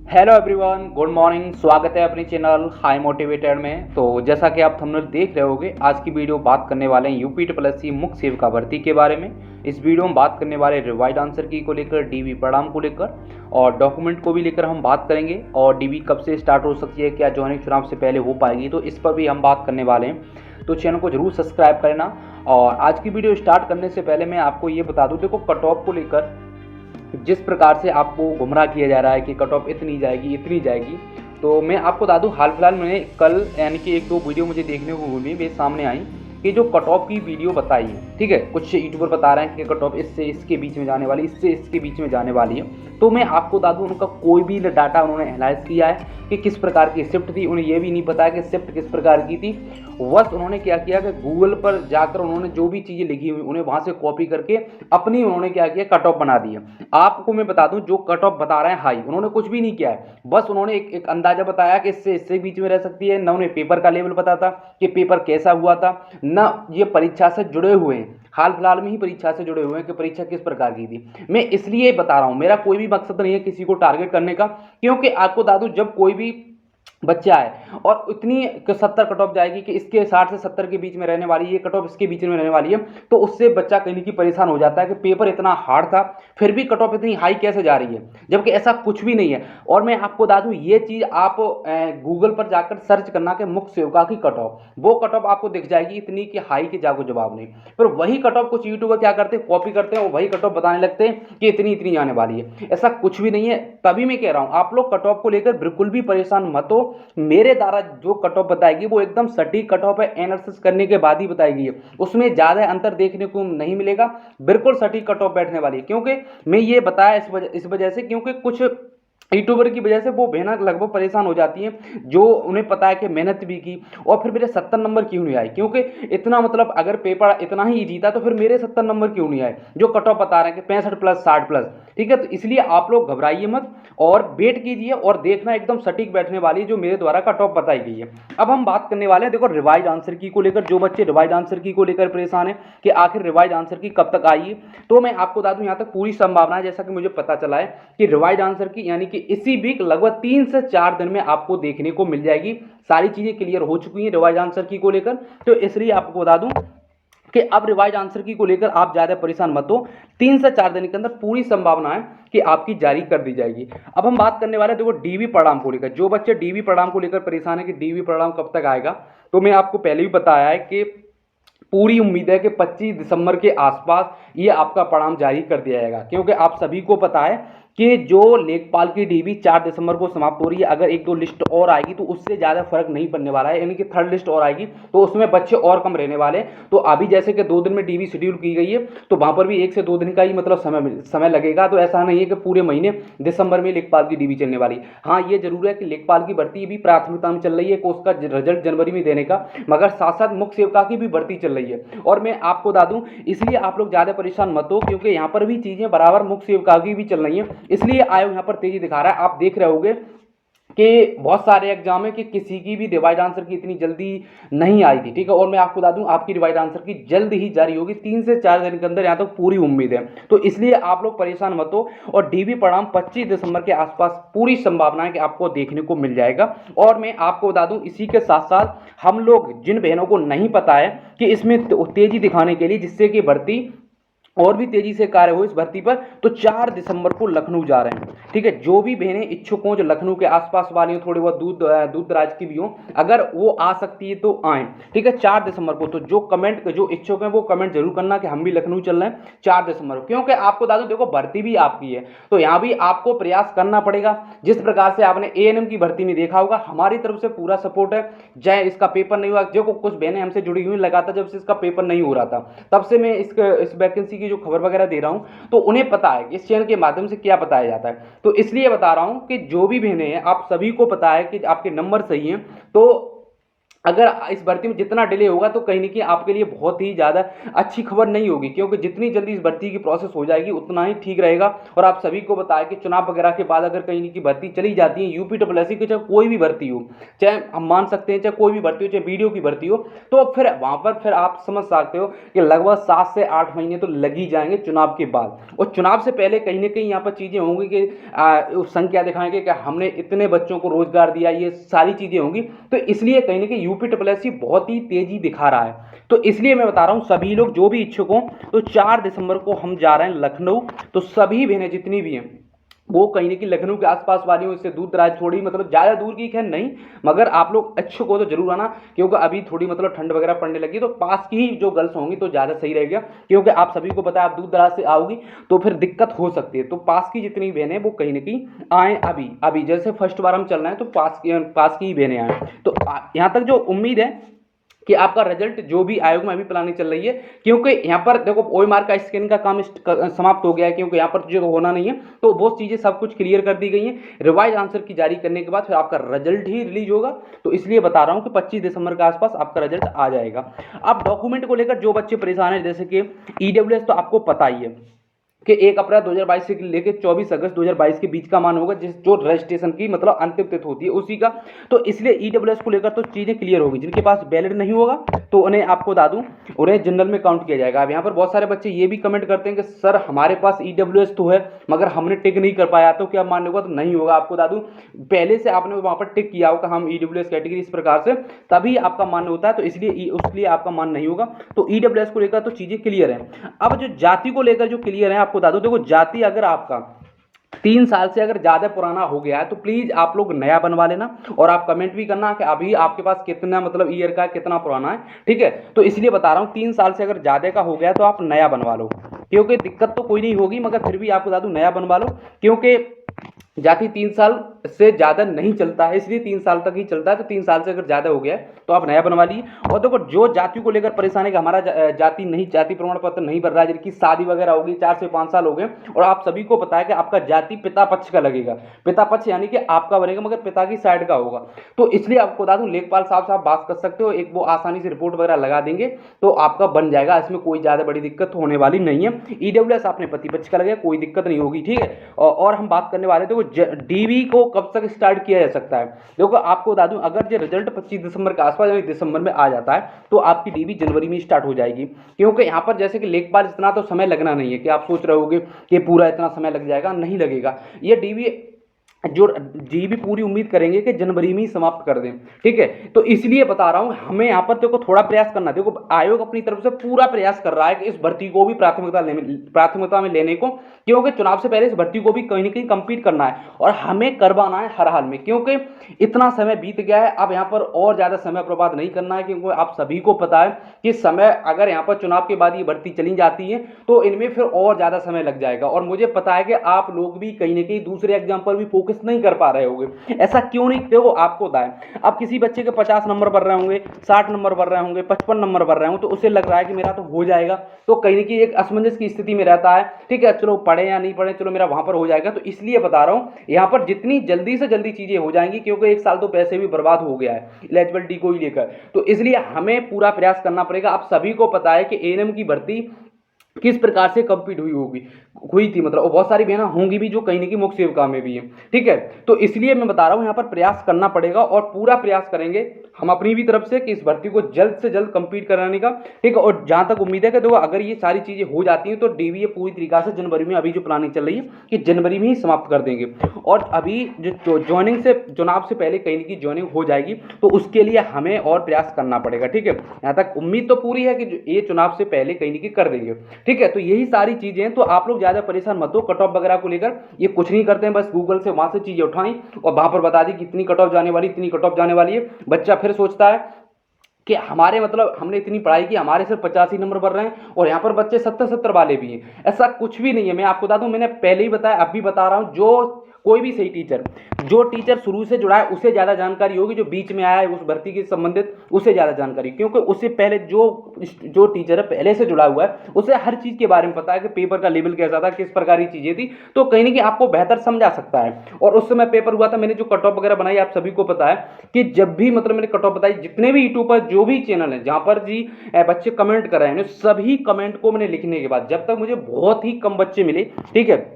Hello everyone, good morning. स्वागत है अपने चैनल हाई मोटिवेटेड में। तो जैसा कि आप थंबनेल देख रहे होंगे, आज की वीडियो बात करने वाले हैं यूपी ट्रिपल एस सी मुख्य सेविका भर्ती के बारे में। इस वीडियो में बात करने वाले रिवाइड आंसर की को लेकर, डीवी परिणाम को लेकर और डॉक्यूमेंट को भी लेकर हम बात करेंगे। और डीवी कब से स्टार्ट हो सकती है, क्या ज्वाइनिंग चुनाव से पहले हो पाएगी, तो इस पर भी हम बात करने वाले हैं। तो चैनल को जरूर सब्सक्राइब करना। और आज की वीडियो स्टार्ट करने से पहले मैं आपको ये बता दूँ, देखो कट ऑफ को लेकर जिस प्रकार से आपको गुमराह किया जा रहा है कि कट ऑफ इतनी जाएगी इतनी जाएगी, तो मैं आपको बता दूं, हाल फिलहाल मैंने कल यानी कि एक दो वीडियो मुझे देखने को मिली, वे सामने आई कि जो कट ऑफ की वीडियो बताई है, ठीक है, कुछ यूट्यूबर बता रहे हैं कि कट ऑफ इससे इसके बीच में जाने वाली, इससे इसके बीच में जाने वाली है। तो मैं आपको बता दूं, उनका कोई भी डाटा उन्होंने एनालाइज किया है कि किस प्रकार की शिफ्ट थी, उन्हें यह भी नहीं पता है कि शिफ्ट किस प्रकार की थी। बस उन्होंने क्या किया कि गूगल पर जाकर उन्होंने जो भी चीज़ें लिखी हुई उन्हें वहाँ से कॉपी करके अपनी उन्होंने क्या किया, कट ऑफ बना दिया। आपको मैं बता दूं, जो कट ऑफ बता रहे हैं हाई, उन्होंने कुछ भी नहीं किया है, बस उन्होंने एक अंदाजा बताया कि इससे इससे बीच में रह सकती है। न उन्हें पेपर का लेवल पता था कि पेपर कैसा हुआ था, न ये परीक्षा से जुड़े हुए हैं, हाल फिलहाल में ही परीक्षा से जुड़े हुए हैं कि परीक्षा किस प्रकार की थी। मैं इसलिए बता रहा हूं, मेरा कोई भी मकसद नहीं है किसी को टारगेट करने का, क्योंकि आपको बता दूं, जब कोई भी बच्चा है और इतनी 70 कट ऑफ जाएगी कि इसके 60 से 70 के बीच में रहने वाली, ये कट ऑफ इसके बीच में रहने वाली है, तो उससे बच्चा कहीं की परेशान हो जाता है कि पेपर इतना हार्ड था फिर भी कट ऑफ इतनी हाई कैसे जा रही है, जबकि ऐसा कुछ भी नहीं है। और मैं आपको बता दूं, ये चीज़ आप गूगल पर जाकर सर्च करना कि मुख्य सेविका की कट ऑफ, वो कट ऑफ आपको दिख जाएगी इतनी कि हाई के जाको जवाब नहीं। फिर वही कट ऑफ कुछ यूट्यूबर क्या करते हैं, कॉपी करते हैं और वही कट ऑफ बताने लगते हैं कि इतनी इतनी आने वाली है। ऐसा कुछ भी नहीं है। तभी मैं कह रहा हूं, आप लोग कट ऑफ को लेकर बिल्कुल भी परेशान मत हो। मेरे द्वारा जो कट ऑफ बताएगी वो एकदम सटीक कट ऑफ है, एनालिसिस करने के बाद ही बताएगी है, उसमें ज्यादा अंतर देखने को नहीं मिलेगा, बिल्कुल सटीक कट ऑफ बैठने वाली है। क्योंकि मैं ये बताया इस वजह से, क्योंकि कुछ यूट्यूबर की वजह से वो बहना लगभग परेशान हो जाती हैं, जो उन्हें पता है कि मेहनत भी की और फिर मेरे 70 नंबर क्यों नहीं आए, क्योंकि इतना मतलब अगर पेपर इतना ही इजी था तो फिर मेरे 70 नंबर क्यों नहीं आए, जो कट ऑफ बता रहे हैं कि 65 प्लस 60 प्लस, ठीक है। तो इसलिए आप लोग घबराइए मत और वेट कीजिए और देखना एकदम सटीक बैठने वाली जो मेरे द्वारा कट ऑफ बताई गई है। अब हम बात करने वाले हैं, देखो रिवाइज आंसर की को लेकर, जो बच्चे रिवाइज आंसर की को लेकर परेशान है कि आखिर रिवाइज आंसर की कब तक आई है, तो मैं आपको बता दूं, यहाँ तक पूरी संभावना है, जैसा कि मुझे पता चला है कि रिवाइज आंसर की यानी कि इसी वीक लगभग 3 से 4 दिन में आपको देखने को मिल जाएगी। सारी चीजें क्लियर हो चुकी हैं रिवाइज आंसर की को लेकर, तो इसलिए आपको बता दूं कि अब रिवाइज आंसर की को लेकर आप ज्यादा परेशान मत हो। 3 से 4 दिन के अंदर पूरी संभावना है कि आपकी जारी कर दी जाएगी। अब हम बात करने वाले हैं, देखो डीवी परिणाम को लेकर, जो बच्चे डीवी परिणाम को लेकर परेशान है कि डीवी परिणाम कब तक आएगा, तो मैं आपको पहले भी बताया है कि पूरी उम्मीद है कि 25 दिसंबर के आसपास ये आपका परिणाम जारी कर दिया जाएगा। क्योंकि आप सभी को पता है कि जो लेखपाल की डीवी 4 दिसंबर को समाप्त हो रही है, अगर एक दो लिस्ट और आएगी तो उससे ज़्यादा फर्क नहीं पड़ने वाला है, यानी कि थर्ड लिस्ट और आएगी तो उसमें बच्चे और कम रहने वाले हैं। तो अभी जैसे कि 2 दिन में डीवी शेड्यूल की गई है, तो वहाँ पर भी 1 से 2 दिन का ही मतलब समय लगेगा। तो ऐसा नहीं है कि पूरे महीने दिसंबर में लेखपाल की डीवी चलने वाली। हाँ, ये जरूर है कि लेखपाल की भर्ती भी प्राथमिकता में चल रही है कि उसका रिजल्ट जनवरी में देने का, मगर साथ साथ मुख्य सेविका की भी भर्ती चल रही है। और मैं आपको बता दूं, इसलिए आप लोग ज़्यादा परेशान मत हो, क्योंकि यहाँ पर भी चीज़ें बराबर मुख्य सेविका की भी चल रही हैं, इसलिए आयोग यहाँ पर तेजी दिखा रहा है। आप देख रहे होंगे कि बहुत सारे एग्जाम है कि किसी की भी रिवाइज आंसर की इतनी जल्दी नहीं आई थी, ठीक है। और मैं आपको बता दूं, आपकी रिवाइज आंसर की जल्द ही जारी होगी, 3 से 4 दिन के अंदर, यहाँ तक पूरी उम्मीद है। तो इसलिए आप लोग परेशान मत हो और डीवी परिणाम 25 दिसंबर के आसपास पूरी संभावना है कि आपको देखने को मिल जाएगा। और मैं आपको बता दूं, इसी के साथ साथ हम लोग जिन बहनों को नहीं पता है कि इसमें तेजी दिखाने के लिए, जिससे कि भर्ती और भी तेजी से कार्य हो इस भर्ती पर, तो 4 दिसंबर को लखनऊ जा रहे हैं, ठीक है। जो भी बहनें इच्छुक हों, जो लखनऊ के आसपास वाली हो, थोड़ी बहुत दूर दराज की भी हो, अगर वो आ सकती है तो आए, ठीक है, 4 दिसंबर को। तो जो इच्छुक हैं वो कमेंट जरूर करना कि हम भी लखनऊ चल रहे हैं 4 दिसंबर को। क्योंकि आपको बता दो, देखो भर्ती भी आपकी है, तो यहाँ भी आपको प्रयास करना पड़ेगा। जिस प्रकार से आपने एएनएम की भर्ती में देखा होगा, हमारी तरफ से पूरा सपोर्ट है। चाहे इसका पेपर नहीं हुआ, जो कुछ बहनें हमसे जुड़ी हुई लगातार जब से इसका पेपर नहीं हो रहा था, तब से मैं इस वैकेंसी की जो खबर वगैरह दे रहा हूं, तो उन्हें पता है इस चैनल के माध्यम से क्या बताया जाता है। तो इसलिए बता रहा हूं कि जो भी बहनें हैं, आप सभी को पता है कि आपके नंबर सही हैं, तो अगर इस भर्ती में जितना डिले होगा तो कहीं न कहीं आपके लिए बहुत ही ज़्यादा अच्छी खबर नहीं होगी, क्योंकि जितनी जल्दी इस भर्ती की प्रोसेस हो जाएगी उतना ही ठीक रहेगा। और आप सभी को बताया कि चुनाव वगैरह के बाद अगर कहीं न कहीं भर्ती चली जाती है यूपीएससी की, चाहे कोई भी भर्ती हो, चाहे हम मान सकते हैं चाहे कोई भी भर्ती हो, चाहे बीडीओ की भर्ती हो, तो फिर वहाँ पर फिर आप समझ सकते हो कि लगभग 7 से 8 महीने तो लग ही जाएंगे चुनाव के बाद। और चुनाव से पहले कहीं ना कहीं यहाँ पर चीज़ें होंगी कि संख्या दिखाएंगे कि हमने इतने बच्चों को रोजगार दिया, ये सारी चीज़ें होंगी। तो इसलिए कहीं ना कहीं यूपीएससी बहुत ही तेजी दिखा रहा है। तो इसलिए मैं बता रहा हूँ सभी लोग जो भी इच्छुक हों, तो 4 दिसंबर को हम जा रहे हैं लखनऊ। तो सभी बहनें जितनी भी हैं वो कहीं ना कहीं लखनऊ के आसपास वाली हो, इससे दूर दराज थोड़ी मतलब ज़्यादा दूर की खैर नहीं, मगर आप लोग इच्छुक हो तो जरूर आना, क्योंकि अभी थोड़ी मतलब ठंड वगैरह पड़ने लगी, तो पास की ही जो गर्ल्स होंगी तो ज़्यादा सही रहेगा। क्योंकि आप सभी को पता है आप दूर दराज से आओगी तो फिर दिक्कत हो सकती है। तो पास की जितनी बहनें वो कहीं ना कहीं आएँ। अभी अभी जैसे फर्स्ट बार हम चल रहे हैं तो पास की ही बहनें आएँ। तो यहाँ तक जो उम्मीद है कि आपका रिजल्ट जो भी आयोग में अभी प्लानिंग चल रही है, क्योंकि यहाँ पर देखो ओएमआर का स्कैन का काम समाप्त हो गया है, क्योंकि यहाँ पर जो होना नहीं है, तो वो चीज़ें सब कुछ क्लियर कर दी गई हैं। रिवाइज आंसर की जारी करने के बाद फिर आपका रिजल्ट ही रिलीज होगा। तो इसलिए बता रहा हूँ कि 25 दिसंबर के आसपास आपका रिजल्ट आ जाएगा। अब डॉक्यूमेंट को लेकर जो बच्चे परेशान हैं, जैसे कि ईडब्ल्यूएस तो आपको पता ही है कि 1 अप्रैल 2022 से लेकर 24 अगस्त 2022 के बीच का मान होगा, जिस जो रजिस्ट्रेशन की मतलब अंतिम तिथि होती है उसी का। तो इसलिए ईडब्ल्यूएस को लेकर तो चीज़ें क्लियर होगी। जिनके पास वैलिड नहीं होगा तो उन्हें आपको बता दूं उन्हें जनरल में काउंट किया जाएगा। अब यहाँ पर बहुत सारे बच्चे ये भी कमेंट करते हैं कि सर हमारे पास ईडब्ल्यूएस तो है मगर हमने टिक नहीं कर पाया, तो क्या मान होगा? तो नहीं होगा। आपको बता दूं पहले से आपने वहाँ पर टिक किया होगा हम ईडब्ल्यूएस कैटेगरी इस प्रकार से, तभी आपका मान होता है। तो इसलिए आपका मान नहीं होगा। तो ईडब्ल्यूएस को लेकर तो चीज़ें क्लियर हैं। अब जो जाति को लेकर जो क्लियर है, आपको बता दूं देखो जाति अगर आपका 3 साल से अगर ज़्यादा पुराना हो गया है तो प्लीज़ आप लोग नया बनवा लेना। और आप कमेंट भी करना कि अभी आपके पास कितना मतलब ईयर का है, कितना पुराना है, ठीक है। तो इसलिए बता रहा हूँ 3 साल से अगर ज़्यादा का हो गया तो आप नया बनवा लो, क्योंकि दिक्कत तो कोई नहीं होगी, मगर फिर भी आपको बता दूँ नया बनवा लो। क्योंकि जाति 3 साल से ज़्यादा नहीं चलता है, इसलिए 3 साल तक ही चलता है। तो 3 साल से अगर ज़्यादा हो गया है तो आप नया बनवा लीजिए। और देखो जो जाति को लेकर परेशान है कि हमारा जाति प्रमाण पत्र नहीं बन रहा है, जिनकी शादी वगैरह होगी 4 से 5 साल हो गए, और आप सभी को पता है कि आपका जाति पिता पक्ष का लगेगा, पिता पक्ष यानी कि आपका बनेगा मगर पिता की साइड का होगा। तो इसलिए आपको बता दूं लेखपाल साहब से आप बात कर सकते हो, एक वो आसानी से रिपोर्ट वगैरह लगा देंगे तो आपका बन जाएगा। इसमें कोई ज़्यादा बड़ी दिक्कत होने वाली नहीं है। ईडब्ल्यूएस आपने पति पक्ष का लगेगा, कोई दिक्कत नहीं होगी, ठीक है। और हम बात करने वाले थे डीवी को कब तक स्टार्ट किया जा सकता है। देखो आपको बता दूं अगर जो रिजल्ट 25 दिसंबर के आसपास यानी दिसंबर में आ जाता है तो आपकी डीवी जनवरी में स्टार्ट हो जाएगी। क्योंकि यहाँ पर जैसे कि लेखपाल इतना तो समय लगना नहीं है कि आप सोच रहे होगे कि पूरा इतना समय लग जाएगा, नहीं लगेगा। ये डीवी जो डीवी पूरी उम्मीद करेंगे कि जनवरी में ही समाप्त कर दें, ठीक है। तो इसलिए बता रहा हूं हमें यहाँ पर देखो थोड़ा प्रयास करना। देखो आयोग अपनी तरफ से पूरा प्रयास कर रहा है कि इस भर्ती को भी प्राथमिकता में लेने को, क्योंकि चुनाव से पहले इस भर्ती को भी कहीं ना कहीं कंप्लीट करना है और हमें करवाना है हर हाल में। क्योंकि इतना समय बीत गया है, अब यहाँ पर और ज़्यादा समय बर्बाद नहीं करना है। क्योंकि आप सभी को पता है कि समय अगर यहाँ पर चुनाव के बाद ये भर्ती चली जाती है तो इनमें फिर और ज़्यादा समय लग जाएगा। और मुझे पता है कि आप लोग भी कहीं ना कहीं दूसरे एग्जाम पर भी फोकस नहीं कर पा रहे होंगे। ऐसा क्यों नहीं? देखो आपको बताएं, अब किसी बच्चे के 50 नंबर बढ़ रहे होंगे, 60 नंबर बढ़ रहे होंगे, 55 नंबर बढ़ रहे होंगे, तो उसे लग रहा है कि मेरा तो हो जाएगा। तो कहीं ना कहीं एक असमंजस की स्थिति में रहता है, ठीक है, चलो पढ़े या नहीं पढ़े, चलो मेरा वहां पर हो जाएगा। तो इसलिए बता रहा हूं यहां पर जितनी जल्दी से जल्दी चीजें हो जाएंगी, क्योंकि 1 साल तो पैसे भी बर्बाद हो गया है एलिजिबिलिटी को ही लेकर। तो इसलिए हमें पूरा प्रयास करना पड़ेगा। आप सभी को पता है कि एएनएम की भर्ती किस प्रकार से कंप्लीट हुई थी, मतलब बहुत सारी बहना होंगी भी जो कहीं ना कहीं मुख्य सेविका में भी है, ठीक है। तो इसलिए मैं बता रहा हूं यहाँ पर प्रयास करना पड़ेगा और पूरा प्रयास करेंगे हम अपनी भी तरफ से कि इस भर्ती को जल्द से जल्द कंप्लीट कराने का, ठीक है। और जहां तक उम्मीद है कि देखो अगर ये सारी चीजें हो जाती हैं तो डीवीए पूरी तरीका से जनवरी में, अभी जो प्लानिंग चल रही है कि जनवरी में ही समाप्त कर देंगे। और अभी जो ज्वाइनिंग से चुनाव से पहले कहीं ना कहीं ज्वाइनिंग हो जाएगी, तो उसके लिए हमें और प्रयास करना पड़ेगा, ठीक है। यहाँ तक उम्मीद तो पूरी है कि ये चुनाव से पहले कहीं ना कहीं कर देंगे, ठीक है। तो यही सारी चीजें हैं। तो आप लोग ज्यादा परेशान मत हो कट ऑफ वगैरह को लेकर, ये कुछ नहीं करते हैं, बस गूगल से वहां से चीजें उठाई और वहां पर बता दी कि इतनी कट ऑफ जाने वाली, इतनी कट ऑफ जाने वाली है। बच्चा फिर सोचता है कि हमारे मतलब हमने इतनी पढ़ाई की, हमारे सिर्फ 85 नंबर बढ़ रहे हैं और यहाँ पर बच्चे 70-70 वाले भी हैं। ऐसा कुछ भी नहीं है। मैं आपको बता दूं, मैंने पहले ही बताया, अब भी बता रहा हूँ, जो कोई भी सही टीचर, जो टीचर शुरू से जुड़ा है उसे ज़्यादा जानकारी होगी, जो बीच में आया है उस भर्ती के संबंधित उसे ज़्यादा जानकारी, क्योंकि उससे पहले जो टीचर है पहले से जुड़ा हुआ है उसे हर चीज़ के बारे में पता है कि पेपर का लेवल कैसा था, किस प्रकार की चीज़ें थी, तो कहीं ना कहीं आपको बेहतर समझा सकता है। और उस समय पेपर हुआ था, मैंने जो कट ऑफ वगैरह बनाई आप सभी को पता है कि जब भी मतलब मैंने कट ऑफ बताई, जितने भी यूट्यूब पर जो भी चैनल है जहाँ पर जी बच्चे कमेंट कर रहे हैं, सभी कमेंट को मैंने लिखने के बाद, जब तक मुझे बहुत ही कम बच्चे मिले, ठीक है,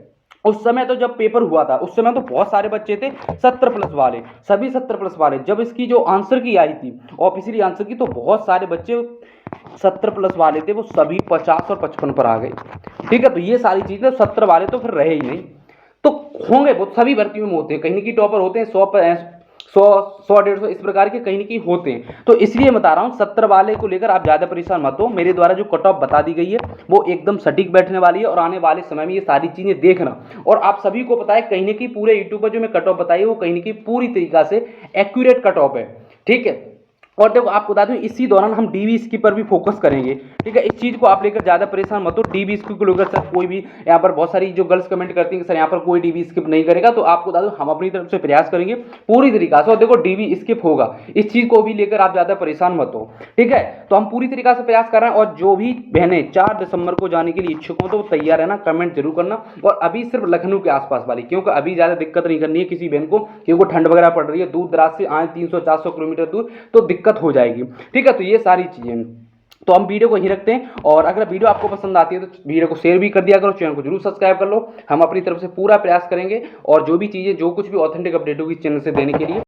उस समय तो जब पेपर हुआ था उस समय तो बहुत सारे बच्चे थे 70+ वाले, सभी 70+ वाले। जब इसकी जो आंसर की आई थी ऑफिशियली आंसर की, तो बहुत सारे बच्चे 70+ वाले थे, वो सभी 50 और 55 पर आ गए। ठीक है, तो ये सारी चीजें 70 वाले तो फिर रहे ही नहीं, तो होंगे वो सभी भर्तियों में होते हैं, कहीं ना कहीं टॉपर होते हैं, 100 150 इस प्रकार के कहीं ना कहीं होते हैं। तो इसलिए बता रहा हूँ 70 वाले को लेकर आप ज़्यादा परेशान मत हो, मेरे द्वारा जो कट ऑफ बता दी गई है वो एकदम सटीक बैठने वाली है, और आने वाले समय में ये सारी चीज़ें देखना। और आप सभी को पता है कहीं ना कहीं पूरे यूट्यूब पर जो मैं कट ऑफ बताई है वो कहीं ना कहीं पूरी तरीका से एक्यूरेट कट ऑफ है। ठीक है, और देखो आपको बता दूं इसी दौरान हम डीवी स्की पर भी फोकस करेंगे। ठीक है, इस चीज़ को आप लेकर ज़्यादा परेशान मत हो। डीवी स्की को लेकर सर कोई भी यहाँ पर बहुत सारी जो गर्ल्स कमेंट करती हैं कि सर यहाँ पर कोई डीवी स्किप नहीं करेगा, तो आपको बता दूं हम अपनी तरफ से प्रयास करेंगे पूरी तरीका से। और देखो डीवी स्किप होगा, इस चीज़ को भी लेकर आप ज़्यादा परेशान मत हो। ठीक है, तो हम पूरी तरीका से प्रयास कर रहे हैं, और जो भी बहनें 4 दिसंबर को जाने के लिए इच्छुक हो तो वो तैयार रहना, कमेंट जरूर करना। और अभी सिर्फ लखनऊ के आसपास वाली, क्योंकि अभी ज़्यादा दिक्कत नहीं करनी है किसी बहन को, क्योंकि ठंड वगैरह पड़ रही है, दूर दराज से आए 300-400 किलोमीटर दूर, तो दिक्कत हो जाएगी। ठीक है, तो ये सारी चीजें, तो हम वीडियो को यहीं रखते हैं। और अगर वीडियो आपको पसंद आती है तो वीडियो को शेयर भी कर दिया करो, चैनल को जरूर सब्सक्राइब कर लो। हम अपनी तरफ से पूरा प्रयास करेंगे और जो भी चीजें, जो कुछ भी ऑथेंटिक अपडेट होगी चैनल से देने के लिए